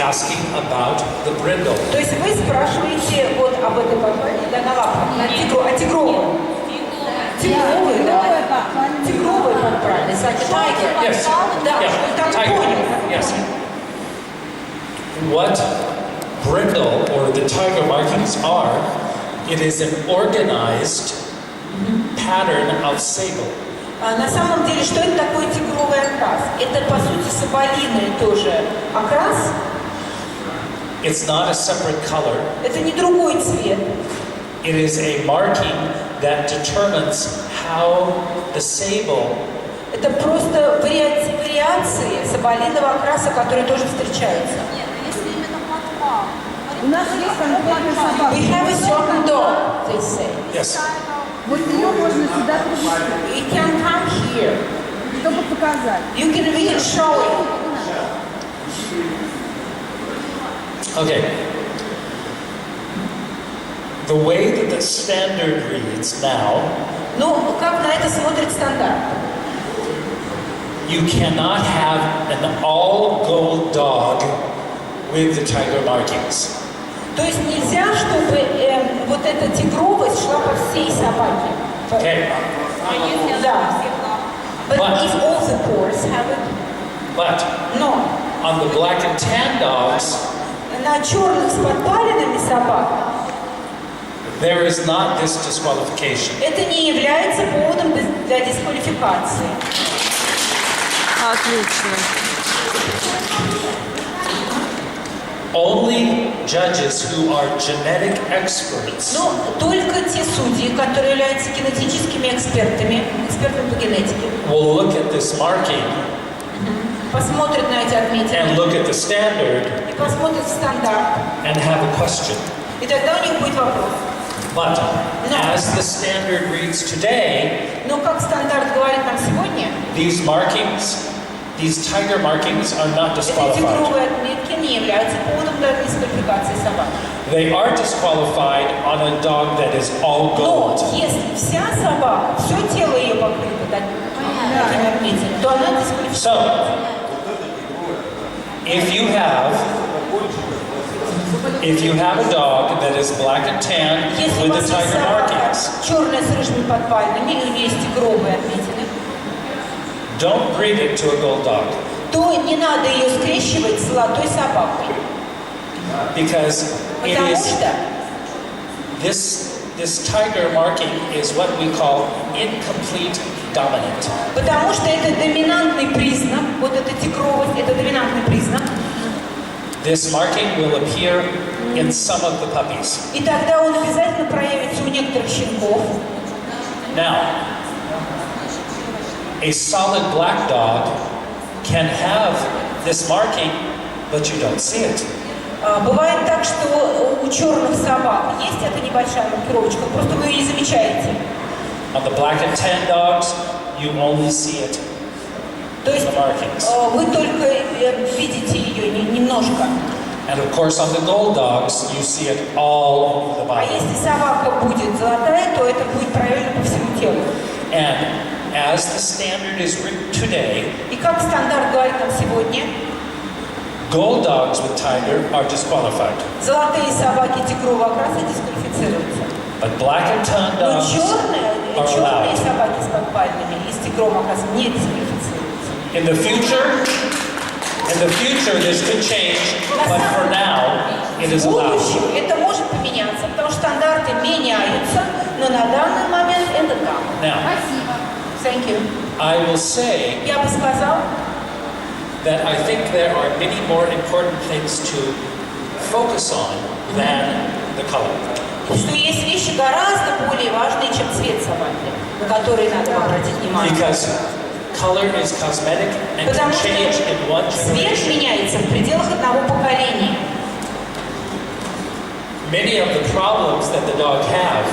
asking about the brindle. То есть вы спрашиваете вот об этой подпале, да, на лапах, о тигровой. Тигровый, да. Тигровый подпале. It's like a tiger. Yes. Да, Yeah. там Tiger. понял. Yes. What brindle or the tiger markings are, it is an organized pattern of sable. На самом деле, что это такое тигровый окрас? Это, по сути, соболиный тоже окрас. It's not a separate color. Это не другой цвет. It is a marking that determines how the sable Это просто вариации соболиного окраса, которые тоже встречаются. Нет, если именно подпал. У нас есть конкретная собака. We have a certain dog, they say. yes. Вот ее можно сюда привести, You can come here. чтобы показать. We can show it. Okay. The way that the standard reads now, Ну, как на это смотрит стандарт? you cannot have an all gold dog with the tiger markings. То есть нельзя, чтобы вот эта тигровость шла по всей собаке. Okay. Да. But But- if all the pores have it, But но on the black and tan dogs, на черных с подпалинами собак there is not this disqualification. это не является поводом для дисквалификации. Отлично. Only judges who are genetic experts Но только те судьи, которые являются генетическими экспертами по генетике, will look at this marking посмотрят на эти and отметины look at the standard и посмотрят в стандарт. and have a question. И тогда у них будет вопрос. But as the standard reads today, Но как стандарт говорит нам сегодня, these markings, these tiger markings are not эти disqualified. тигровые отметки не являются поводом для дисквалификации собак. They are disqualified on a dog that is all Но gold. если вся собака, все тело ее покрыто такими отметинами, то она дисквалифицируется. So, if you have a dog that is black and tan Если у with вас the есть tiger собака markings, черная с рыжими подпалинами, или у нее есть тигровые отметины, don't breed it to a gold dog. то не надо ее скрещивать с золотой собакой. Because it Потому is что this tiger marking is what we call incomplete dominant. Потому что это доминантный признак, вот эта тигровость, это доминантный признак. This marking will appear in some of the puppies. И тогда он обязательно проявится у некоторых щенков. Now, a solid black dog can have this marking, but you don't see it. Бывает так, что у черных собак есть эта небольшая маркировочка, просто вы ее не замечаете. On the black and tan dogs, you only see it То in есть the markings. вы только видите ее немножко. And of course, on the gold dogs, you see it all over the А body. если собака будет золотая, то это будет проявлено по всему телу. And as the standard is written today, И как стандарт говорит нам сегодня, gold dogs with tiger are disqualified. золотые собаки тигрового окраса дисквалифицируются. But black and tan Но dogs черные are allowed. собаки с подпальными и с тигровым окрасом не дисквалифицируются. In the future, this could change, but for now, it is В allowed. будущем это может поменяться, потому что стандарты меняются, но на данный момент это так. Now, Thank you. I will say Я бы сказал, that I think there are many more important things to focus on than the color. что есть вещи гораздо более важные, чем цвет собаки, на которые надо обратить внимание. Because color is cosmetic and can Потому что change in one цвет generation. меняется в пределах одного поколения. Many of the problems that the dog have,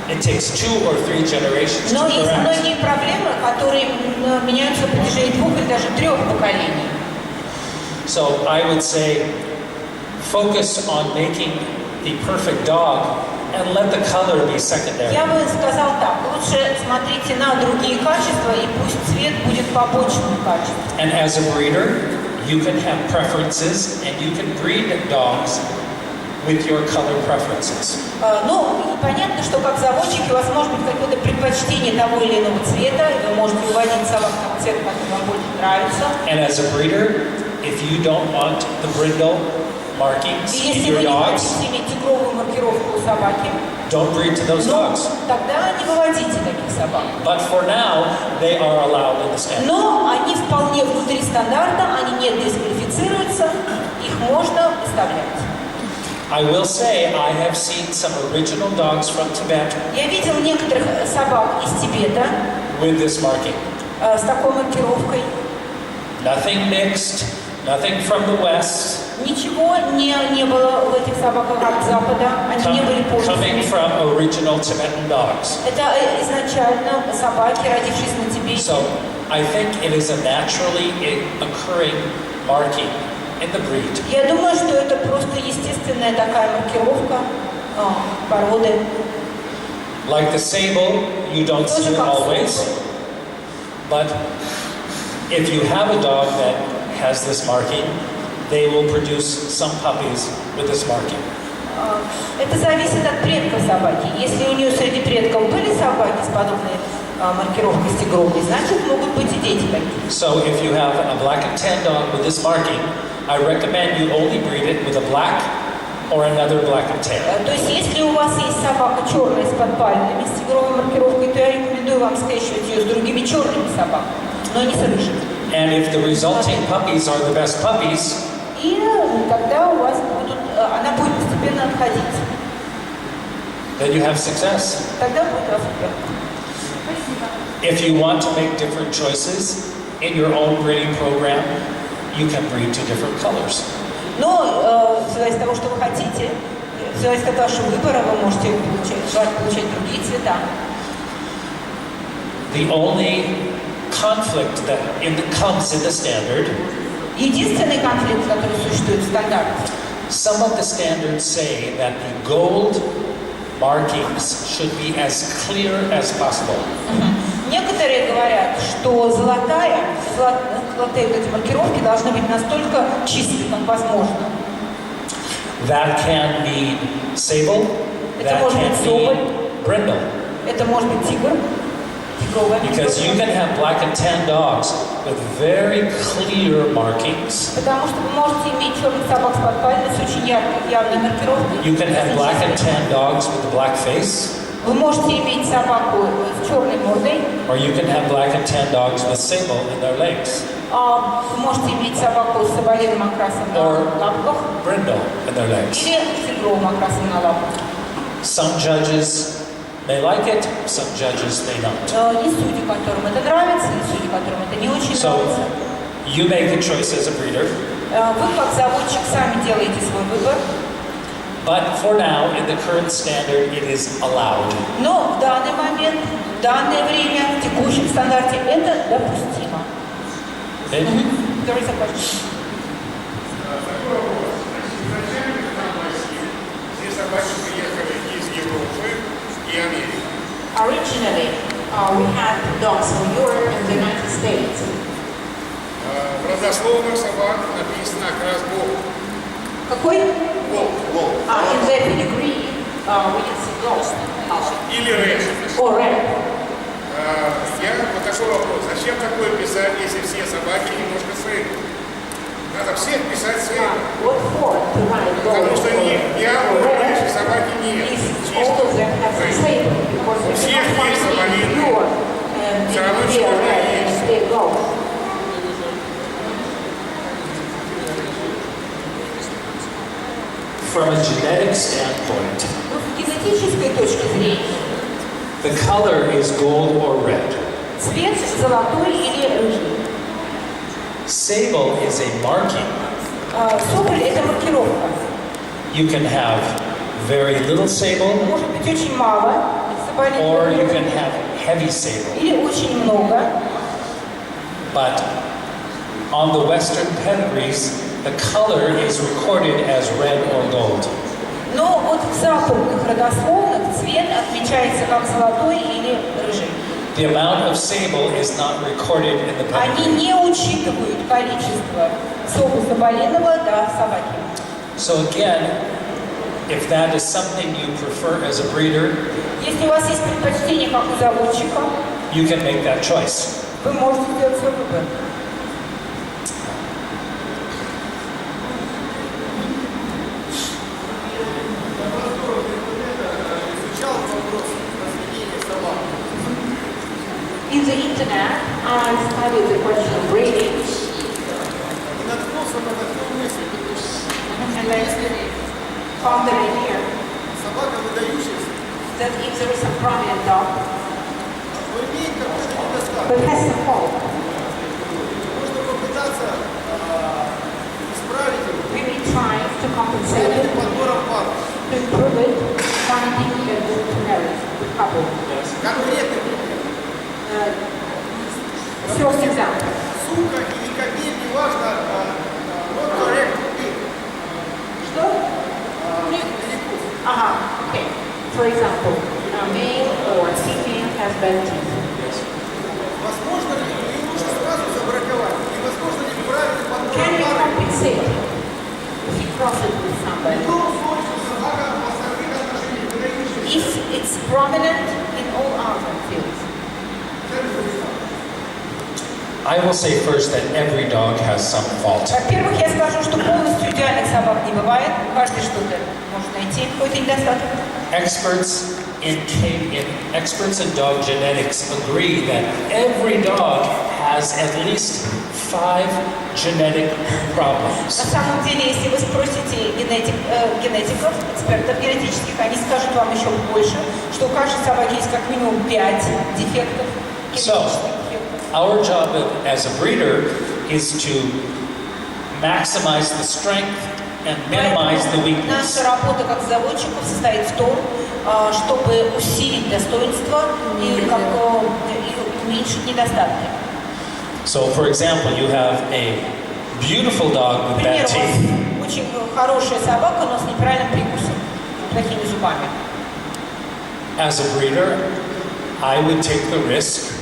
it takes 2 or 3 generations to Но есть correct. многие проблемы, которые меняются в протяжении 2 или даже 3 поколений. So I would say focus on making the perfect dog and let the color be secondary. Я бы сказал так, лучше смотрите на другие качества, и пусть цвет будет побочным качеством. And as a breeder, you can have preferences and you can breed dogs with your color preferences. Ну, понятно, что как заводчики у вас может быть какое-то предпочтение того или иного цвета, и вы можете выводить собак того цвета, который вам больше нравится. And as a breeder, if you don't want the brindle markings И in если вы your не dogs, хотите иметь тигровую маркировку у собаки, don't breed to those dogs. тогда не выводите таких собак. But for now, they are allowed in the standard. Но они вполне внутри стандарта, они не дисквалифицируются, их можно выставлять. I will say I have seen some original dogs from Tibet Я видел некоторых собак из Тибета with this marking. с такой маркировкой. Nothing mixed, nothing from the West, Ничего не было в этих собаках от Запада, они не были coming пушками. from original Tibetan dogs. Это изначально собаки, родившись на Тибете. So I think it is a naturally occurring marking in the breed. Я думаю, что это просто естественная такая маркировка породы. Like the sable, you don't see it always. But if you have a dog that has this marking, they will produce some puppies with this marking. Это зависит от предков собаки. Если у нее среди предков были собаки с подобной маркировкой с тигровой, значит могут быть и дети такие. So if you have a black and tan dog with this marking, I recommend you only breed it with a black or another black and tan. То есть если у вас есть собака черная с подпалинами, с тигровой маркировкой, то я рекомендую вам скрещивать ее с другими черными собаками, но не с рыжими. And if the resulting puppies are the best puppies, И когда у вас она будет постепенно отходить, then you have success. тогда будет у вас успех. If you want to make different choices in your own breeding program, you can breed to different colors. Но в зависимости от того, что вы хотите, в зависимости от вашего выбора, вы можете получать другие цвета. The only conflict that comes in the standard, Единственный конфликт, который существует в стандарте, some of the standards say that the gold markings should be as clear as possible. некоторые говорят, что золотые вот эти маркировки должны быть настолько чистые, как возможно. That can mean sable, Это that может быть can соболь, mean brindle. это может быть тигр, тигровая Because you can have black and tan dogs with very clear markings. Потому что вы можете иметь черных собак с подпалиной с очень явной маркировкой. You can have black and tan dogs with a black face. Вы можете иметь собаку с черной мордой, Or you can have black and tan dogs with sable in their legs. вы можете иметь собаку с соболиным окрасом на лапках Brindle in their legs. или с тигровым окрасом на лапках. Some judges may like it, some judges may not. Есть судьи, которым это нравится, есть судьи, которым это не очень So нравится. you make the choice as a breeder. Вы как заводчик сами делаете свой выбор, But for now, in the current standard, it is allowed. но в данный момент, в данное время, в текущем стандарте это допустимо. Okay? There is a question. Все собаки приехали из Европы и Америки. Originally, we had dogs from Europe and the United States. В родословных собак написано окрас волк. Какой? Волк. In the pedigree, we can see ghost color. Или red. О, red. Я вот такой вопрос. Зачем такое писать, если все собаки немножко средние? Надо всех писать средние. What for? To write Потому ghost что ни одной рыжей собаки нет. If all of them have the same, because У if всех you want есть to be соболиные. pure, Всё равно they are черные red есть. and they ghost. From a genetic standpoint, Ну, с генетической точки зрения, the color is gold or red. цвет золотой или рыжий. Sable is a marking. Соболь – это маркировка. You can have very little sable, Может быть очень мало or you соболей, can have heavy sable. или очень много. But on the Western pedigrees, the color is recorded as red or gold. Но вот в западных родословных цвет отмечается как золотой или рыжий. The amount of sable is not recorded in the Они pedigree. не учитывают количество сока соболиного до собаки. So again, if that is something you prefer as a breeder, Если у вас есть предпочтение, как у заводчика, you can make that choice. вы можете сделать свой выбор. In the internet, I studied the question of breeding, and I found an idea that if there is a prominent dog but has some fault, we may try to compensate it, to improve it, finding a good marriage, good couple. First example. Что? Okay. For example, a male or a female has bad teeth. Can you compensate if you cross it with somebody? If it's prominent in all other fields. I will say first that every dog has some fault. Во-первых, я скажу, что полностью идеальных собак не бывает. Каждый что-то может найти, какой-то недостаток. Experts in dog genetics agree that every dog has at least 5 genetic problems. На самом деле, если вы спросите генетиков, экспертов генетических, они скажут вам еще больше, что у каждой собаки есть как минимум 5 дефектов, So, генетических дефектов. our job as a breeder is to maximize the strength and minimize the Поэтому weakness. наша работа как заводчиков состоит в том, чтобы усилить достоинство и уменьшить недостатки. So, for example, you have a beautiful dog with Например, bad у вас teeth. очень хорошая собака, но с неправильным прикусом, плохими зубами. As a breeder, I would take the risk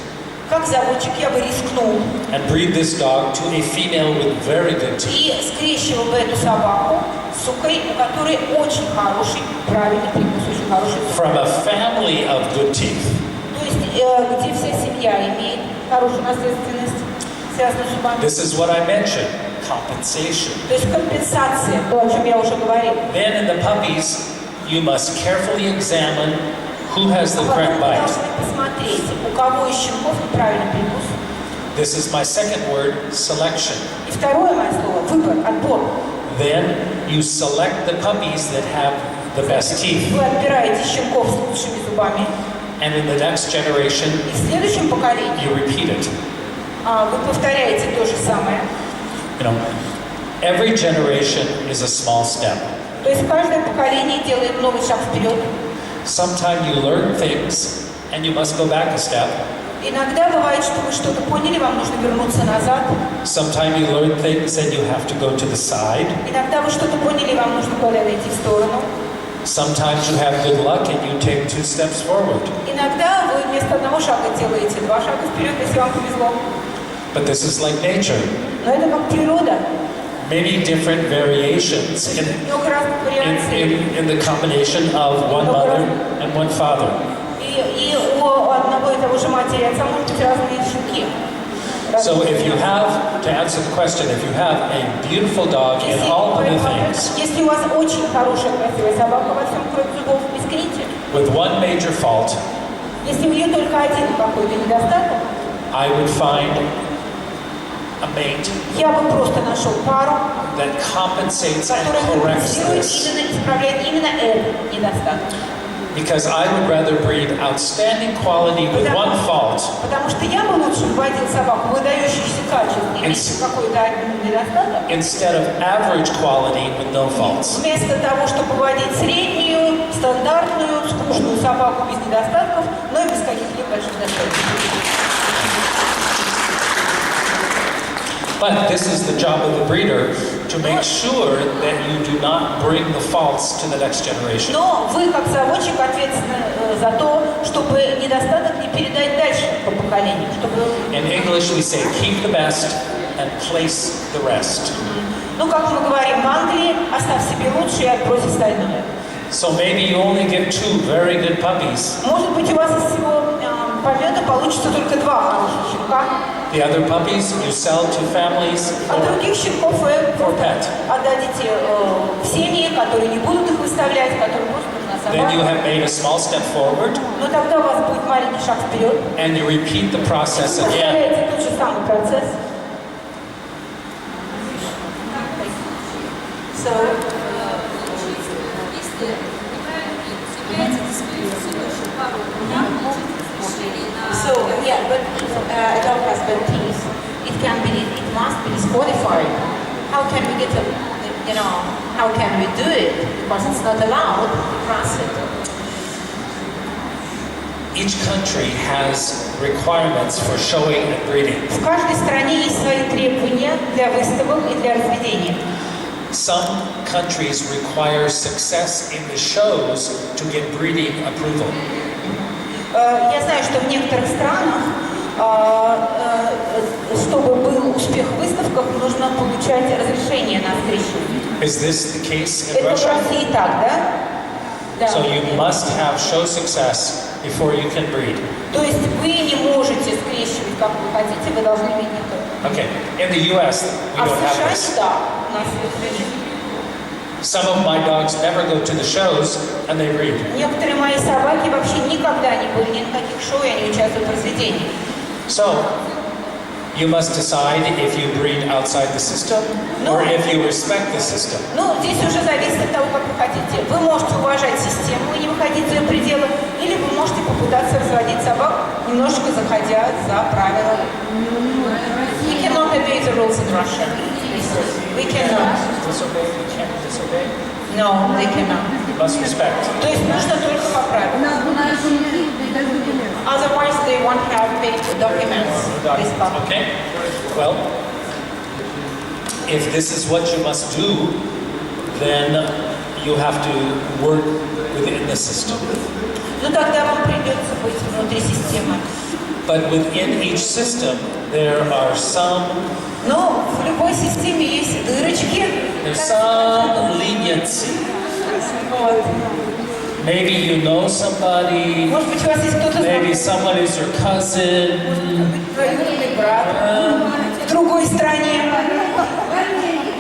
Как заводчик я бы рискнул and breed this dog to a female with very good teeth. и скрещивал бы эту собаку с сукой, у которой очень хороший, правильный прикус, очень хороший зуб. From a family of good teeth. То есть, где вся семья имеет хорошую наследственность, связанную с зубами. This is what I mentioned, compensation. То есть компенсация, то, о чем я уже говорил. Then in the puppies, you must carefully examine who has the А потом correct вы bite. должны посмотреть, у кого из щенков неправильный прикус. This is my second word, selection. И второе мое слово – выбор, отбор. Then you select the puppies that have the best teeth. Вы отбираете щенков с лучшими зубами, And in the next generation, и в следующем поколении you repeat it. вы повторяете то же самое. You know, every generation is a small step. То есть каждое поколение делает новый шаг вперед. Sometimes you learn things and you must go back a step. Иногда бывает, что вы что-то поняли, вам нужно вернуться назад. Sometimes you learn things and you have to go to the side. Иногда вы что-то поняли, вам нужно куда-то идти в сторону. Sometimes you have good luck and you take 2 steps forward. Иногда вы вместо одного шага делаете 2 шага вперед, если вам повезло. But this is like nature. Но это как природа. Many different variations Много разных вариаций. in the combination of one mother and one father. И у одного и того же матери и отца могут быть разные щенки. So if you have, to answer the question, if you have a beautiful dog in all of the things, Если у вас очень хорошая, красивая собака во всем, кроме зубов, искрите. with one major fault, Если у нее только один какой-то недостаток, I would find a mate я бы просто нашел пару, that compensates and которая corrects компенсирует this. именно, исправляет именно этот недостаток. Because I would rather breed outstanding quality with one fault Потому что я бы лучше вводил собаку, выдающихся качеств, имеющих какой-то один недостаток, instead of average quality with no faults. вместо того, чтобы вводить среднюю, стандартную, скучную собаку без недостатков, но и без каких-либо больших достоинств. But this is the job of the breeder to make sure that you do not bring the faults to the next generation. Но вы, как заводчик, ответственны за то, чтобы недостаток не передать дальше по поколению. Чтобы... In English we say keep the best and place the rest. Ну, как мы говорим в Англии, оставь себе лучшее и отбрось остальное. So maybe you only get 2 very good puppies. Может быть, у вас из всего помета получится только 2 хороших щенка. The other puppies you sell to families А других щенков вы for pet. отдадите в семьи, которые не будут их выставлять, которым просто нужна Then you собака. have made a small step forward Но тогда у вас будет маленький шаг вперед. and you repeat the process again. Повторяете тот же самый процесс. So, yeah, but a dog has bad teeth. It must be disqualified. How can we get how can we do it? Because it's not allowed to cross it. Each country has requirements for showing and breeding. В каждой стране есть свои требования для выставок и для разведения. Some countries require success in the shows to get breeding approval. Я знаю, что в некоторых странах, чтобы был успех в выставках, нужно получать разрешение на скрещивание. Is this the case in Это в Russia? России так, да? Да. So you must have show success before you can breed. То есть вы не можете скрещивать, как вы хотите, вы должны иметь это. Okay, in the US we А в don't have США this. да, у нас есть. Some of my dogs never go to the shows and they breed. Некоторые мои собаки вообще никогда не были ни на каких шоу, и они участвуют в разведении. So you must decide if you breed outside the system or if you respect the system. Ну, здесь уже зависит от того, как вы хотите. Вы можете уважать систему и не выходить за ее пределы, или вы можете попытаться разводить собак, немножечко заходя за правила. We cannot obey the rules in Russia. We cannot. Disobey? No, they cannot. You must respect. То есть нужно только по У правилам. нас будут ученики без документов. Otherwise, they won't have paid documents. This public. Okay? Well, if this is what you must do, then you have to work within the system. Ну, тогда вам придется быть внутри системы. But within each system, there are some Но в любой системе есть дырочки. there's some leniency. Вот. Maybe you know somebody, Может быть, у вас есть кто-то maybe знакомый, someone is your cousin, двоюродный брат в другой стране.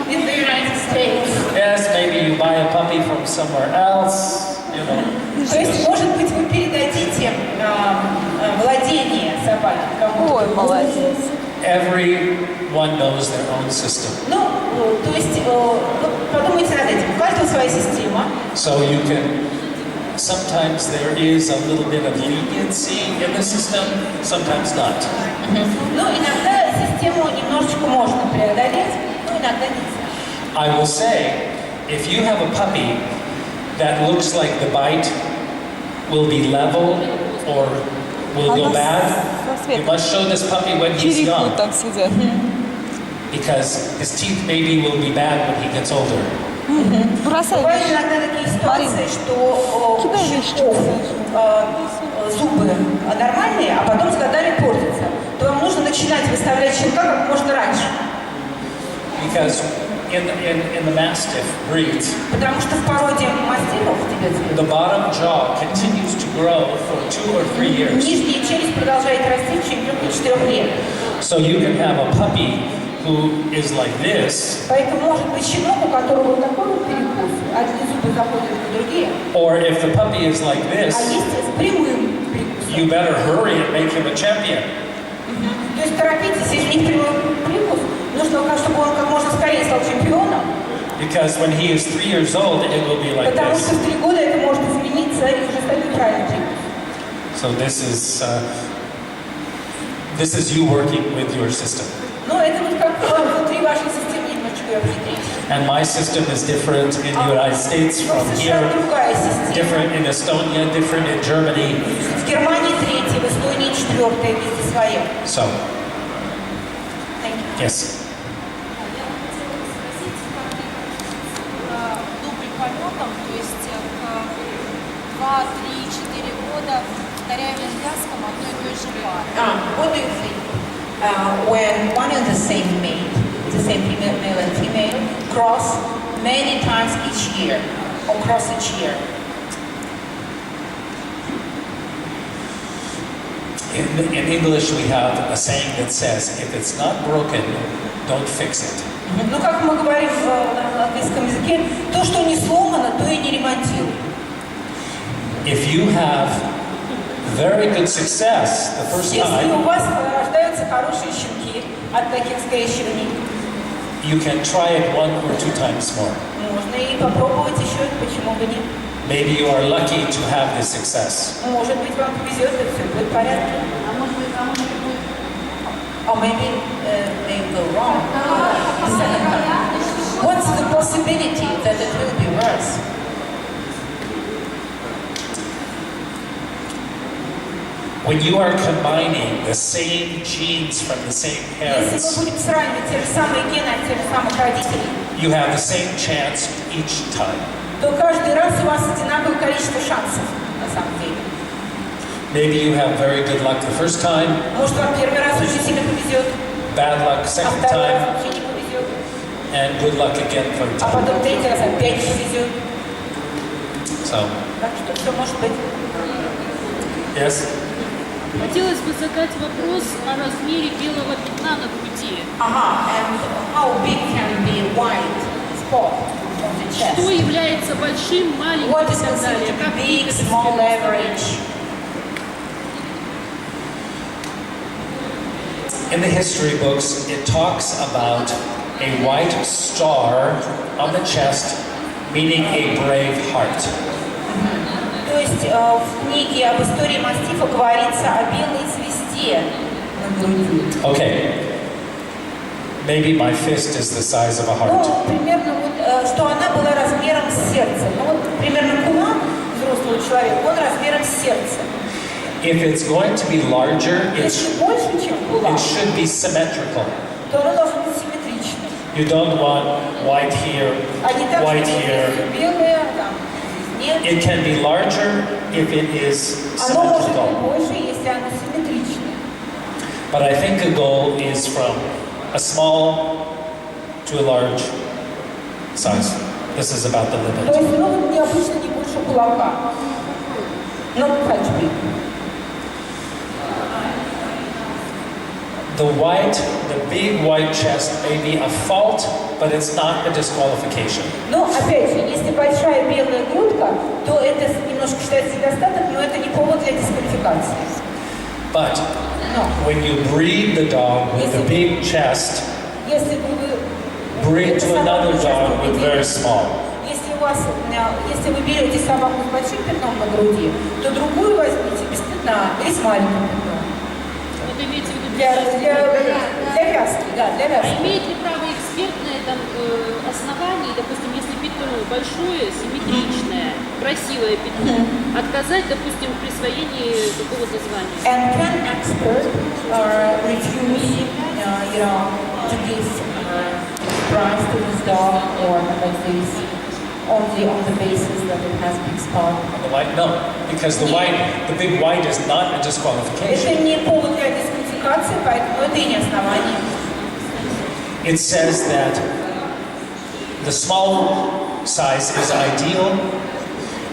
In the United States. yes, maybe you buy a puppy from somewhere else, you know. То есть, может быть, вы передадите владение собаки кому-то. Ой, молодец. Everyone knows their own system. Ну, то есть, подумайте над этим. У каждого своя система. So you can, sometimes there is a little bit of leniency in the system, sometimes not. Ну, иногда систему немножечко можно преодолеть, но иногда нельзя. I will say, if you have a puppy that looks like the bite will be level or will go bad, you must show this puppy when he's young, так сидят. because his teeth maybe will be bad when he gets older. Бросай. Бывают иногда такие ситуации, что у щенков зубы нормальные, а потом с годами портятся. То вам нужно начинать выставлять щенка как можно раньше. Because in the Mastiff breeds, Потому что в породе мастифов тибетских the bottom jaw continues to grow for 2 or 3 years. нижняя челюсть продолжает расти в течение 3 до 4 лет. So you can have a puppy who is like this, Поэтому может быть щенок, у которого вот такой вот перекус, одни зубы заходят в другие, or if the puppy is like а this, есть с прямым перекусом. you better hurry and make him a champion. То есть торопитесь, если не прямой перекус, нужно, чтобы он как можно скорее стал чемпионом, Because when he is 3 years old, it will be like потому что this. в 3 года это может измениться и уже стать неправильным перекусом. So this is you working with your system. Но это вот как внутри вашей системы немножечко ее внедрить. And my system is different in the United States from В США here, другая система. different in Estonia, different in Germany. В Германии 3, в Эстонии 4, везде своя. So, Thank you. yes. то есть 2, 3, 4 года повторяем лесбиянском одной и той же пары. What do you think? When one and the same mate, the same male and female, cross many times each year, or cross each year. In English, we have a saying that says, if it's not broken, don't fix it. Ну, как мы говорим на английском языке, то, что не сломано, то и не ремонтируй. If you have very good success the first Если у time, вас рождаются хорошие щенки от таких скрещиваний, you can try it 1 or 2 times more. можно и попробовать еще, почему бы нет. Maybe you are lucky to have this success. Может быть, вам повезет, и все будет в порядке. Or maybe they go wrong the second time. What's the possibility that it will be worse? When you are combining the same genes from the same Если мы parents, будем сравнивать те же самые гены от тех же самых родителей, you have the same chance each time. то каждый раз у вас одинаковое количество шансов, на самом деле. Maybe you have very good luck the first time, Может, вам первый раз очень сильно повезет, bad luck а second второй раз time, вообще не повезет, and good luck again third а time. потом третий раз опять повезет. So, Так что все может быть. yes? Хотелось бы задать вопрос о размере белого пятна на груди. And how big can be white spot on the chest? Что является большим, маленьким What и is так далее? considered Как big, это small, все average? In the history books, it talks about a white star on the chest, meaning a brave heart. То есть в книге об истории мастифа говорится о белой звезде на груди. Okay. Maybe my fist is the size of a heart. Ну, примерно вот, что она была размером с сердце. Ну, вот примерно кулак взрослого человека, он размером с сердце. If it's going to be larger, Если больше, чем кулак, it should be symmetrical. то оно должно быть симметричным. You don't want white here, А не так, white что here. здесь белое, там нет. It can be larger if it is Оно может быть symmetrical. больше, если оно симметричное. But I think the goal is from a small to a large size. This is about the То limit. есть, ну, вот необычно не больше кулака. Not such big. The big white chest may be a fault, but it's not a disqualification. Но, опять же, если большая белая грудка, то это немножко считается недостаток, но это не повод для дисквалификации. But Но when you breed the dog with a big chest, если вы breed to another dog with very small. если вы берете собаку с большим пятном на груди, то другую возьмите без пятна или с маленьким пятном. Вот имеете в виду Для вязки, да, для А вязки. имеет ли право эксперт на этом основании, допустим, если пятно большое, симметричное, красивое пятно, отказать, допустим, в присвоении какого-то звания? And can expert refuse, to give prize to this dog or like this only on the basis that it has big spot? The white, no, because the big white is not a Это disqualification. не повод для дисквалификации, поэтому это и не основание. It says that the small size is ideal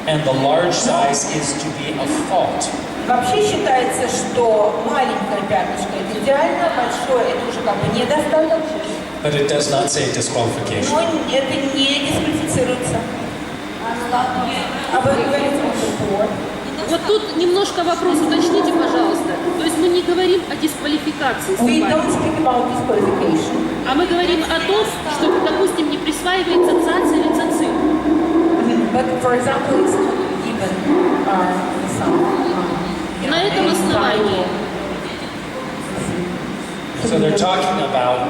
and the large size is to be a fault. Вообще считается, что маленькое пятнышко это идеально, большое это уже как бы недостаток, But it does not say disqualification. но это не дисквалифицируется. Об этом говорится в report. Вот тут немножко вопрос, уточните, пожалуйста. То есть мы не говорим о дисквалификации We собаки, don't speak about disqualification, а мы говорим о том, что, допустим, не присваивается ЦАЦ или ЦАЦИ. but for example, it's not given some. На этом основании. So they're talking about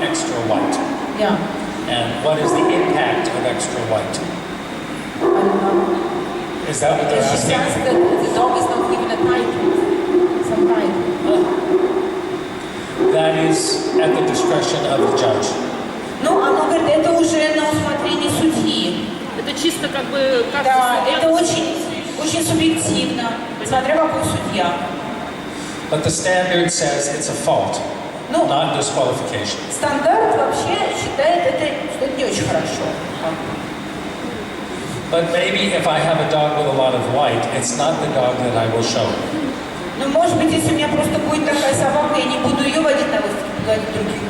extra white. Yeah. And what is the impact of extra white? Is that what they're She asking? says that the dog is not given a title, some title. That is at the discretion of the judge. Ну, оно говорит, это уже на усмотрение судьи. Это чисто как бы... Как Да, судья- это очень субъективно, смотря какой судья. But the standard says it's a fault, Ну, not disqualification. стандарт вообще считает это, что это не очень хорошо. But maybe if I have a dog with a lot of white, it's not the dog that I will show. Но может быть, если у меня просто будет такая собака, я не буду ее водить на выставке, водить других.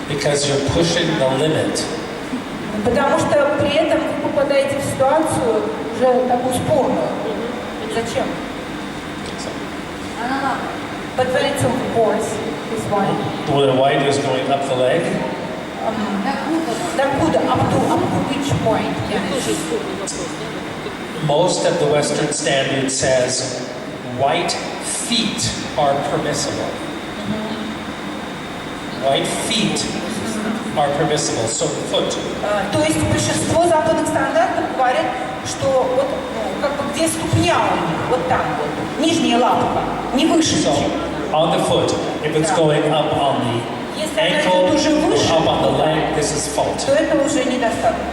Because you're pushing the limit. Потому что при этом вы попадаете в ситуацию уже такую спорную. Зачем? But when it's on the horse, it's white. When the white is going up the leg, Докуда? Up to which point? Yeah. Тоже спорный вопрос, да? most of the Western standard says white feet are permissible. White feet are permissible, so foot. То есть большинство западных стандартов говорят, что вот как бы где ступня у них, вот там вот, нижняя лапка, не выше, So чем. on the foot, if it's going up on the Если она ankle идет уже выше, or up on the leg, this is fault. то это уже недостаточно.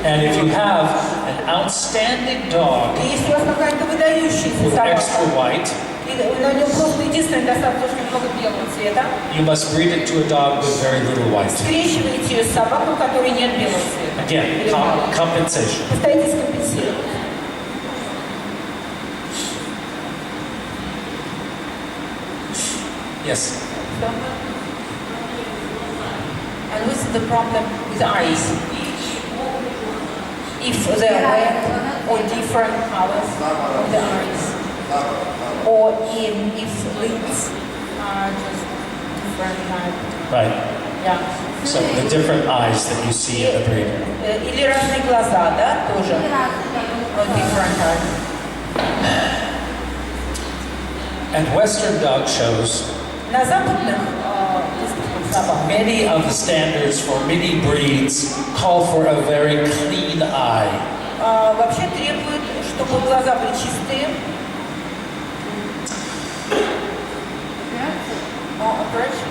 And if you have an outstanding dog И если у вас какая-то выдающаяся with собака, extra white, и на нем просто единственное достаточно очень много белого цвета, you must breed it to a dog with very little white. скрещиваете ее с собакой, у которой нет белого цвета. Again, Или мало. compensation. Постарайтесь компенсировать. Yes. And what's the problem with eyes? If they're red or different colors of the eyes, or if lids are just different type. Right. Yeah. So the different eyes that you see in the breed. Или разные глаза, да, тоже. Or different type. At Western dog shows, На западных выставках собак many of the standards for many breeds call for a very clean eye. вообще требуют, чтобы глаза были чистые. Operation.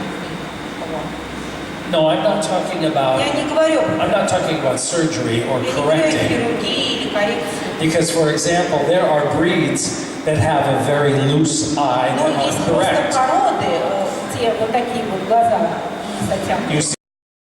No, I'm not talking about. Я не говорю I'm not talking about surgery or я не говорю о correcting. хирургии или коррекции. Because, for example, there are breeds that have a very loose eye Но that есть are просто correct. породы, где вот такие вот глаза не затянуты. You see